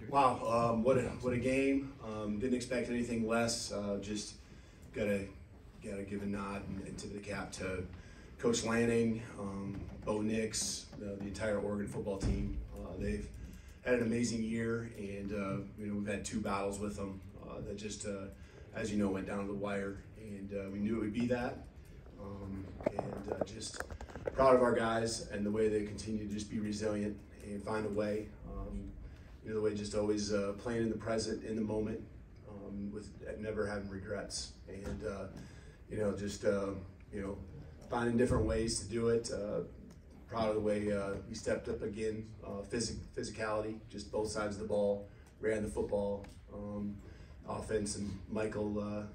Wow, what a game. Didn't expect anything less. Just gotta give a nod and tip of the cap to Coach Lanning, Bo Nix, the entire Oregon football team. They've had an amazing year, and we've had 2 battles with them that just, as you know, went down to the wire, and we knew it would be that. Just proud of our guys and the way they continue to just be resilient and find a way. The way just always playing in the present, in the moment, with never having regrets, and finding different ways to do it. Proud of the way we stepped up again. Physicality, just both sides of the ball, ran the football, offense, and Michael,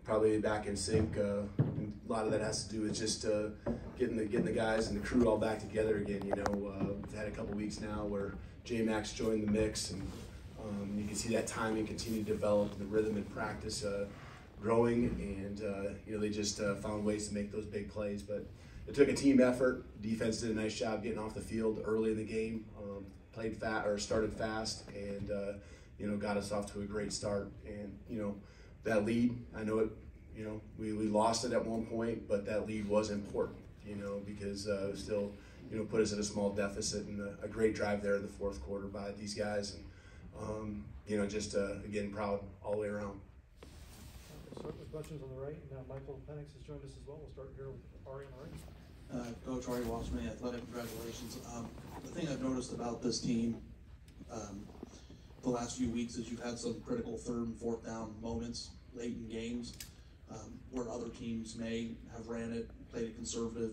probably back in sync. And a lot of that has to do with just getting the guys and the crew all back together again. We've had a couple weeks now where J-Max joined the mix, and you can see that timing continue to develop, and the rhythm in practice growing, and they just found ways to make those big plays. But it took a team effort. Defense did a nice job getting off the field early in the game, started fast, and got us off to a great start. And that lead, I know it. We lost it at one point, but that lead was important. Because it still put us at a small deficit, and a great drive there in the fourth quarter by these guys, and again, proud all the way around. We'll start with questions on the right. Now Michael Penix has joined us as well. We'll start here with Ari on the right. Coach Ari Walshman, Athletic, congratulations. The thing I've noticed about this team the last few weeks is you've had some critical 3rd and 4th down moments late in games where other teams may have ran it, played it conservative,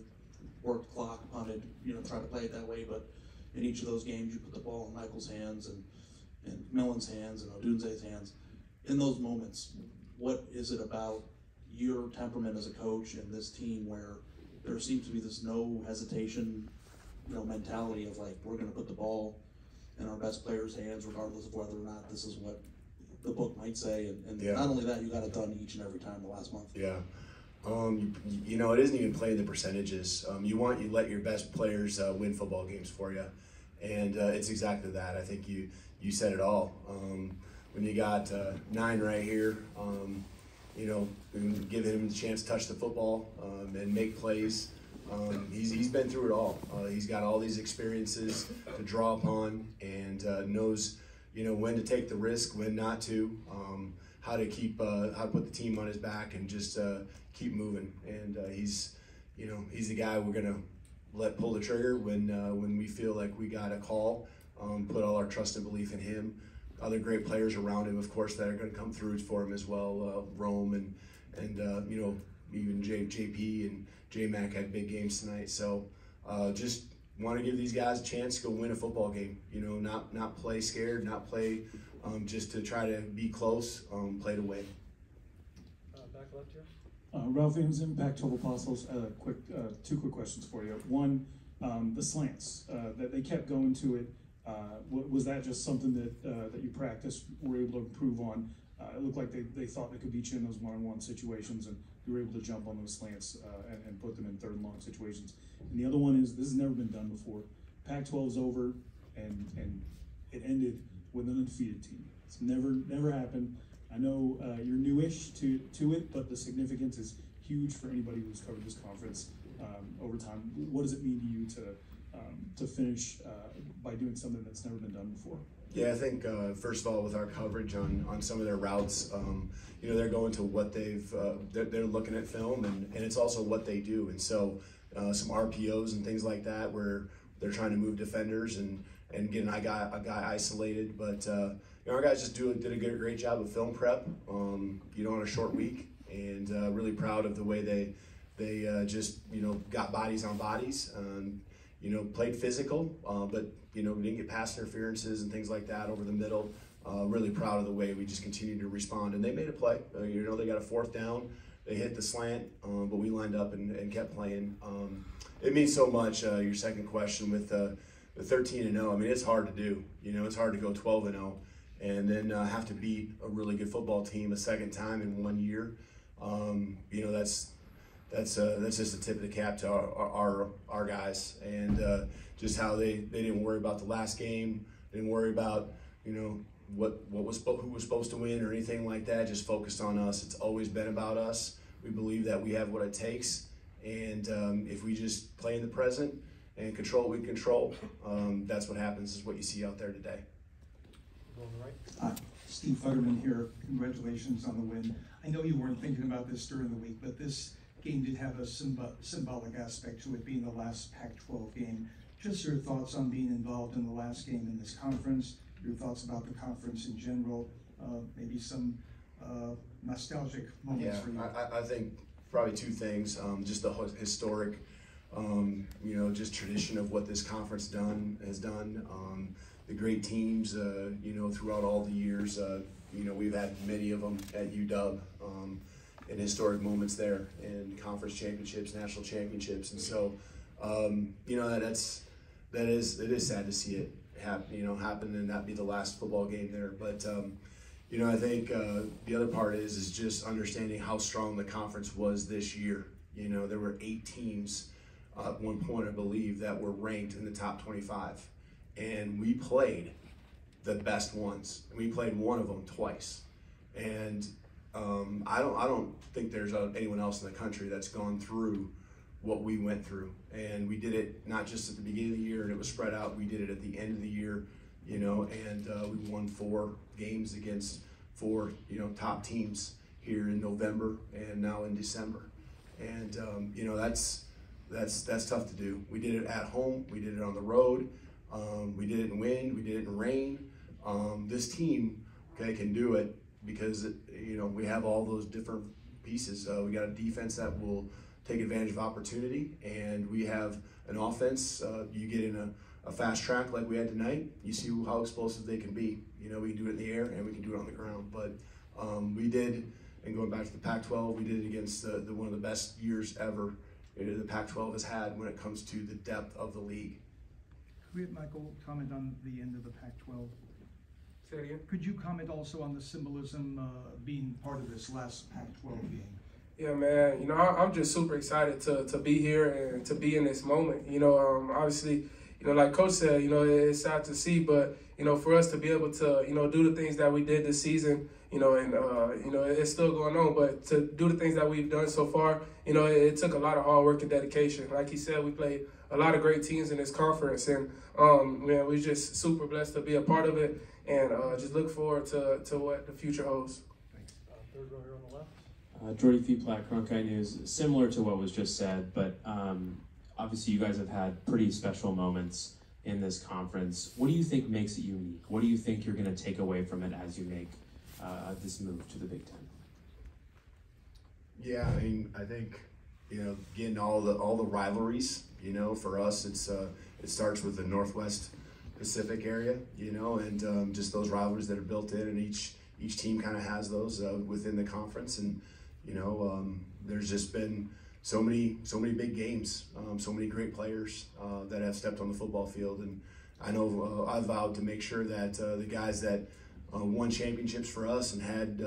worked clock, punted, try to play it that way. But in each of those games, you put the ball in Michael's hands and Millen's hands and Odunze's hands. In those moments, what is it about your temperament as a coach and this team where there seems to be this no hesitation, mentality of like, we're going to put the ball in our best players' hands regardless of whether or not this is what the book might say, and yeah. Not only that, you got it done each and every time the last month. Yeah. It isn't even playing the percentages. You let your best players win football games for you, and it's exactly that. I think you said it all. When you got 9 right here, giving him the chance to touch the football and make plays. He's been through it all. He's got all these experiences to draw upon, and knows when to take the risk, when not to, how to put the team on his back and just keep moving. And he's the guy we're gonna let pull the trigger when we feel like we got a call. Put all our trust and belief in him. Other great players around him, of course, that are going to come through for him as well. Rome and even JP and J-Mac had big games tonight. So just want to give these guys a chance to go win a football game. Not play scared, not play just to try to be close. Play to win. Back left here. Ralph Emerson, Pac-12 Apostles. 2 quick questions for you. One, the slants that they kept going to it. Was that just something that you practiced, were able to improve on? It looked like they thought they could beat you in those one-on-one situations, and you were able to jump on those slants and put them in 3rd and long situations. And the other one is, this has never been done before. Pac-12's over, and it ended with an undefeated team. It's never happened. I know you're newish to it, but the significance is huge for anybody who's covered this conference over time. What does it mean to you to finish by doing something that's never been done before? Yeah, I think first of all, with our coverage on some of their routes, they're going to what they're looking at film, and it's also what they do. And so some RPOs and things like that where they're trying to move defenders and get a guy isolated. But our guys just did a great job of film prep, on a short week, and really proud of the way they just got bodies on bodies. Played physical, but didn't get pass interferences and things like that over the middle. Really proud of the way we just continued to respond, and they made a play. They got a 4th down, they hit the slant, but we lined up and kept playing. It means so much. Your second question with the 13-0. I mean, it's hard to do. It's hard to go 12-0 and then have to beat a really good football team a second time in 1 year. That's just a tip of the cap to our guys, and just how they didn't worry about the last game, didn't worry about who was supposed to win or anything like that. Just focused on us. It's always been about us. We believe that we have what it takes, and if we just play in the present and control what we control, that's what happens. Is what you see out there today. On the right. Steve Futterman here. Congratulations on the win. I know you weren't thinking about this during the week, but this game did have a symbolic aspect to it, being the last Pac-12 game. Just your thoughts on being involved in the last game in this conference, your thoughts about the conference in general, maybe some nostalgic moments for you. I think probably two things. Just the historic, just tradition of what this conference has done. The great teams, throughout all the years. We've had many of them at UW, and historic moments there, and conference championships, national championships, and so, it is sad to see it happen and that be the last football game there. But I think the other part is just understanding how strong the conference was this year. There were 8 teams at one point, I believe, that were ranked in the top 25, and we played the best ones. We played one of them twice, and I don't think there's anyone else in the country that's gone through what we went through. And we did it not just at the beginning of the year and it was spread out. We did it at the end of the year, and we won 4 games against 4 top teams here in November and now in December. And that's tough to do. We did it at home. We did it on the road. We did it in wind. We did it in rain. This team, can do it because we have all those different pieces. We got a defense that will take advantage of opportunity, and we have an offense. You get in a fast track like we had tonight, you see how explosive they can be. We can do it in the air and we can do it on the ground. But we did, and going back to the Pac-12, we did it against one of the best years ever the Pac-12 has had when it comes to the depth of the league. Could we have Michael comment on the end of the Pac-12? Say it again? Could you comment also on the symbolism being part of this last Pac-12 game? Yeah, man. I'm just super excited to be here and to be in this moment. Obviously, like Coach said, it's sad to see, but for us to be able to do the things that we did this season, and it's still going on, but to do the things that we've done so far, it took a lot of hard work and dedication. Like he said, we played a lot of great teams in this conference, and man, we're just super blessed to be a part of it, and just look forward to what the future holds. Thanks. Third row here on the left. Jordy Feeplack, Cronkite News. Similar to what was just said, but obviously you guys have had pretty special moments in this conference. What do you think makes it unique? What do you think you're going to take away from it as you make this move to the Big Ten? Yeah, I think getting all the rivalries. For us, it starts with the Northwest Pacific area. And just those rivalries that are built in, and each team kind of has those within the conference, and there's just been so many big games, so many great players that have stepped on the football field, and I know I vowed to make sure that the guys that won championships for us and had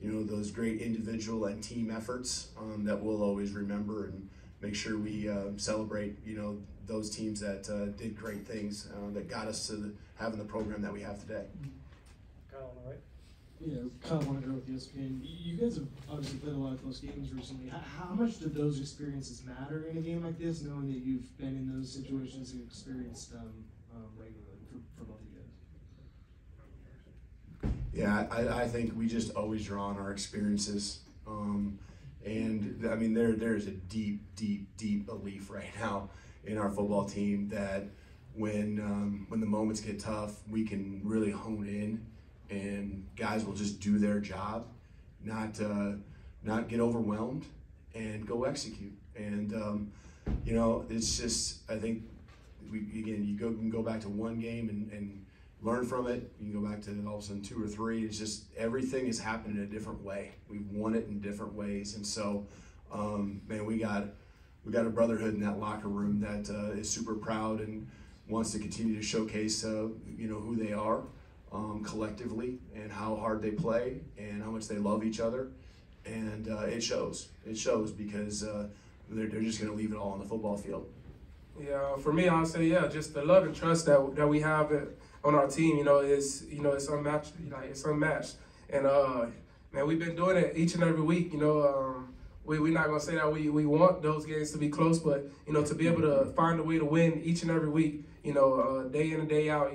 those great individual and team efforts that we'll always remember, and make sure we celebrate those teams that did great things that got us to having the program that we have today. Kyle on the right. Yeah, Kyle Wonder with ESPN. You guys have obviously played a lot of close games recently. How much do those experiences matter in a game like this, knowing that you've been in those situations and experienced them regularly for both of you guys? Yeah, I think we just always draw on our experiences. And I mean, there's a deep belief right now in our football team that when the moments get tough, we can really hone in, and guys will just do their job, not get overwhelmed, and go execute. And it's just, I think you can go back to one game and learn from it. You can go back to all of a sudden 2 or 3. It's just everything is happening in a different way. We've won it in different ways, and so man, we got a brotherhood in that locker room that is super proud and wants to continue to showcase who they are collectively, and how hard they play, and how much they love each other, and it shows because they're just going to leave it all on the football field. Yeah, for me, I'll say, just the love and trust that we have on our team, it's unmatched. It's unmatched. And man, we've been doing it each and every week. We're not gonna say that we want those games to be close, but to be able to find a way to win each and every week, day in and day out,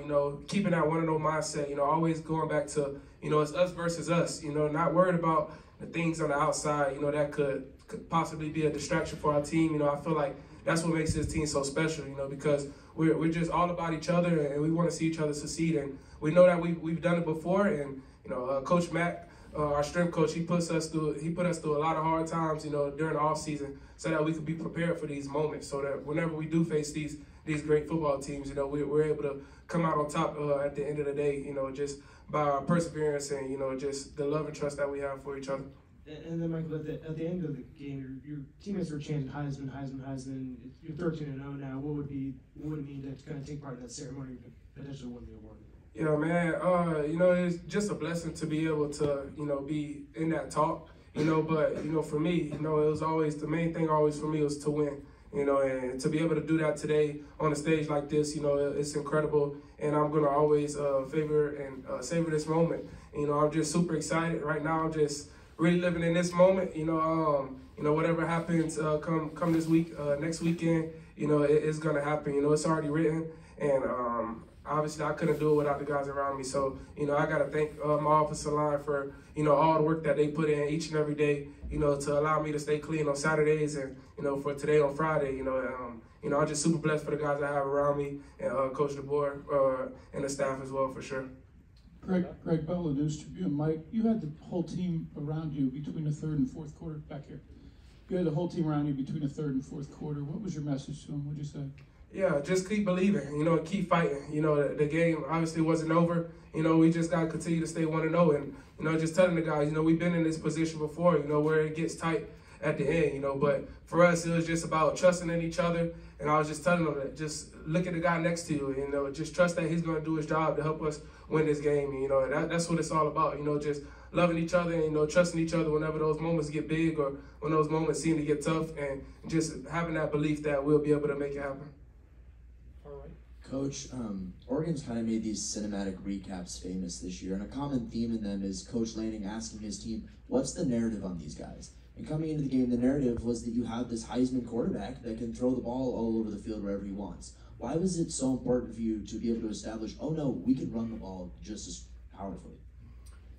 keeping that 1-0 mindset, always going back to, it's us versus us, not worried about the things on the outside, that could possibly be a distraction for our team. I feel like that's what makes this team so special, because we're just all about each other and we want to see each other succeed. And we know that we've done it before. And Coach Mack, our strength coach, he put us through a lot of hard times, during the off season, so that we could be prepared for these moments. So that whenever we do face these great football teams, we're able to come out on top at the end of the day, just by our perseverance and just the love and trust that we have for each other. And then, Michael, at the end of the game, your teammates were chanting Heisman, Heisman, Heisman. You're 13-0 now. What would it mean to kind of take part in that ceremony to potentially win the award? Yeah, man. It's just a blessing to be able to, be in that talk. But for me, it was always the main thing. Always for me was to win. And to be able to do that today on a stage like this, it's incredible. And I'm gonna always savor this moment. I'm just super excited right now. I'm just really living in this moment. Whatever happens come this week, next weekend, it's gonna happen. It's already written, and obviously I couldn't do it without the guys around me. So I gotta thank my offensive line for all the work that they put in each and every day. To allow me to stay clean on Saturdays and for today on Friday. I'm just super blessed for the guys I have around me and Coach DeBoer and the staff as well, for sure. Greg Bell, News Tribune. Mike, you had the whole team around you between the third and fourth quarter. Back here, you had the whole team around you between the third and fourth quarter. What was your message to them? What'd you say? Yeah, just keep believing, and keep fighting. The game obviously wasn't over. We just got to continue to stay 1-0. And, just telling the guys, we've been in this position before, where it gets tight at the end, But for us, it was just about trusting in each other. And I was just telling them that just look at the guy next to you, just trust that he's going to do his job to help us win this game. That's what it's all about, just loving each other and, trusting each other whenever those moments get big or when those moments seem to get tough, and just having that belief that we'll be able to make it happen. Coach, Oregon's kind of made these cinematic recaps famous this year, and a common theme in them is Coach Lanning asking his team, what's the narrative on these guys? And coming into the game, the narrative was that you have this Heisman quarterback that can throw the ball all over the field wherever he wants. Why was it so important for you to be able to establish, oh no, we can run the ball just as powerfully?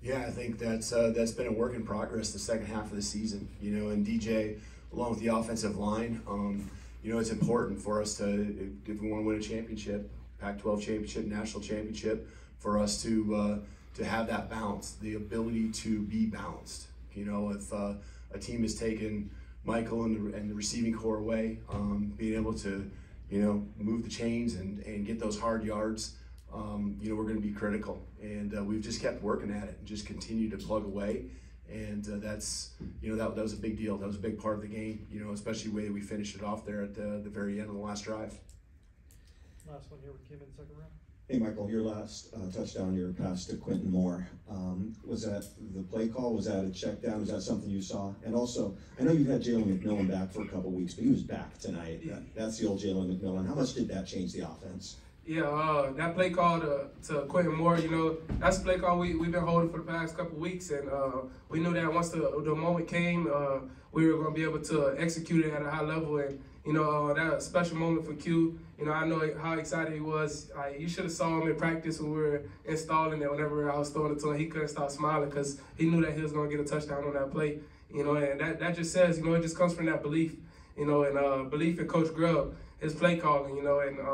Yeah, I think that's been a work in progress the second half of the season. And DJ, along with the offensive line, it's important for us to, if we want to win a championship, Pac-12 championship, national championship, for us to have that balance, the ability to be balanced. If a team has taken Michael and the receiving core away, being able to, move the chains and get those hard yards, we're going to be critical. And we've just kept working at it and just continue to plug away. And that's, that was a big deal. That was a big part of the game, especially the way we finished it off there at the very end of the last drive. Last one here with Kim in the second round. Hey, Michael, your last touchdown, your pass to Quentin Moore. Was that the play call? Was that a check down? Was that something you saw? And also, I know you've had Jalen McMillan back for a couple weeks, but he was back tonight. That's the old Jalen McMillan. How much did that change the offense? Yeah, that play call to Quentin Moore, that's a play call we've been holding for the past couple weeks, and we knew that once the moment came, we were going to be able to execute it at a high level, and that special moment for Q. I know how excited he was. You should have saw him in practice when we were installing it. Whenever I was throwing it to him, he couldn't stop smiling because he knew that he was going to get a touchdown on that play. And that just says, it just comes from that belief, and belief in Coach Grubb, his play calling, and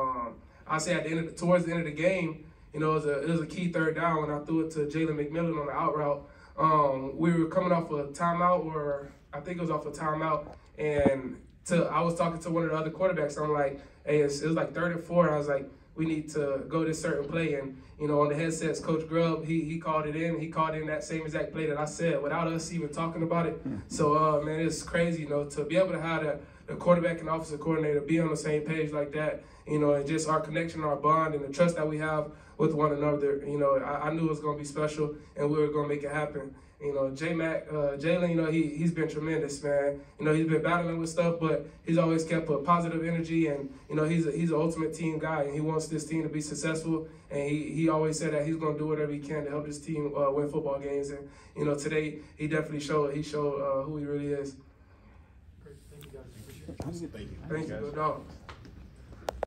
I say towards the end of the game, it was a key third down when I threw it to Jalen McMillan on the out route. We were coming off a timeout, or I think it was off a timeout, and I was talking to one of the other quarterbacks. I'm like, hey, it was like 3rd and 4. I was like, we need to go this certain play, and on the headsets, Coach Grubb, he called it in. He called in that same exact play that I said without us even talking about it. So man, it's crazy, to be able to have the quarterback and offensive coordinator be on the same page like that. And just our connection, our bond, and the trust that we have with one another. You know, I knew it was going to be special, and we were going to make it happen. You know, Jalen, you know, he's been tremendous, man. You know, he's been battling with stuff, but he's always kept a positive energy, and, you know, he's an ultimate team guy, and he wants this team to be successful, and he always said that he's going to do whatever he can to help his team win football games, and, you know, today he definitely showed who he really is. Great, thank you guys, appreciate it. Thank you. Thank you, good dog.